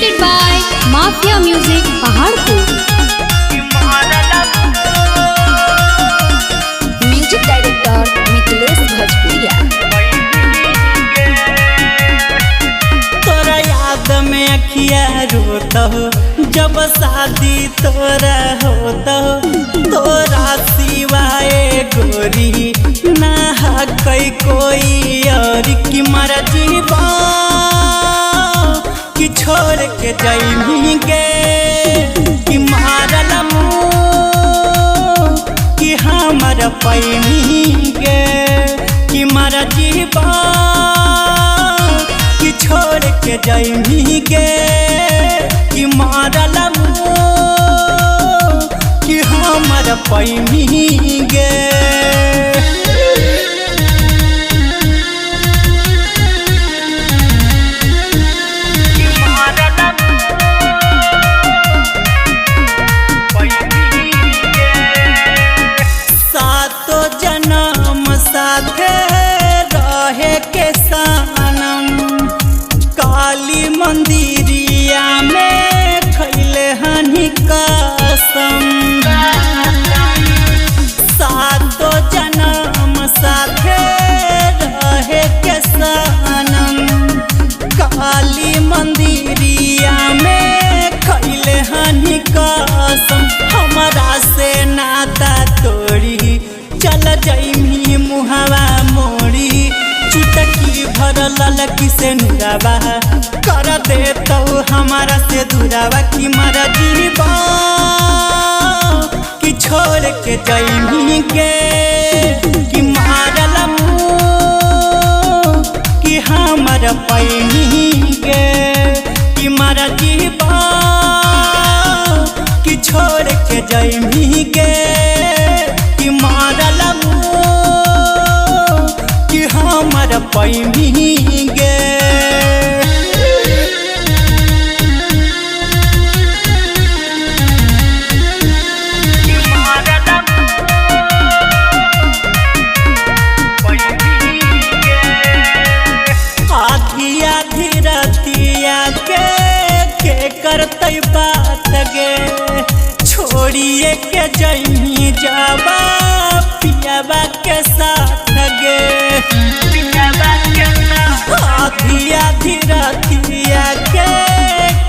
presented by Mafia Music Paharpur. Music director Mithilesh Bhojpuria. तोरा याद में अखिया रोता हो जब शादी तोरा होता हो, तोरा सिवाय गोरी ना कई कोई और की मर्जी बा कि छोड़ के जाइमी गे कि मारल मुँह कि हमर पैनी गे कि मर्जी बा कि छोड़ के जाइमी गे कि मारल मुँह कि हमर पैनी गे। काली मंदिरिया में खैले हनी कसम, सातो जन्म साथे रहे के सनम। काली मंदिरिया में खैले हनी कसम, हमरा से नाता तोड़ी चल जाइमी मुहवा मोड़ी। चुटकी भरल लकी से नुरावा कर दे तो हमारा से दूरावा कि मर्जी बा कि छोड़ के जाइमी गे कि मारल मुँह कि हमर पैनी गे कि मर्जी बा कि छोड़ के जाइमी गे कि मारल हमर पैनी गे। आधी आधी रतिया के करतै बात गे, छोड़िए के जाइमी जाबा पियाबा के साथ गे। आधी आधी रतिया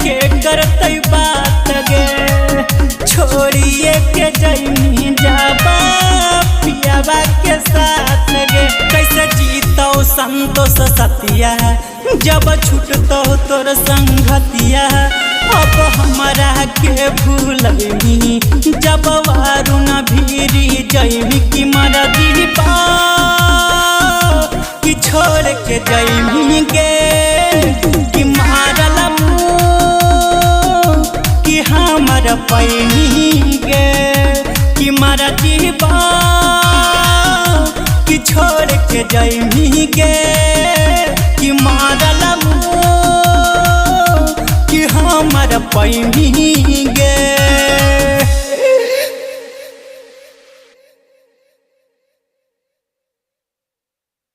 के करतै बात गे, छोड़िए के जाइमी जाबा पियाबा के साथ गे। कैसे जीतो संतोष सतिया जब छूटतो तोर संगतिया, अब हमरा के भूलैमी जब वारू न भीरी जाइमी कि मर्जी बा कि छोड़ के जाइमी गे कि मारल मुँह कि हमर पैनी गे कि मर्जी बा कि छोड़ के जाइमी गे कि मारल मुँह कि हमर पैनी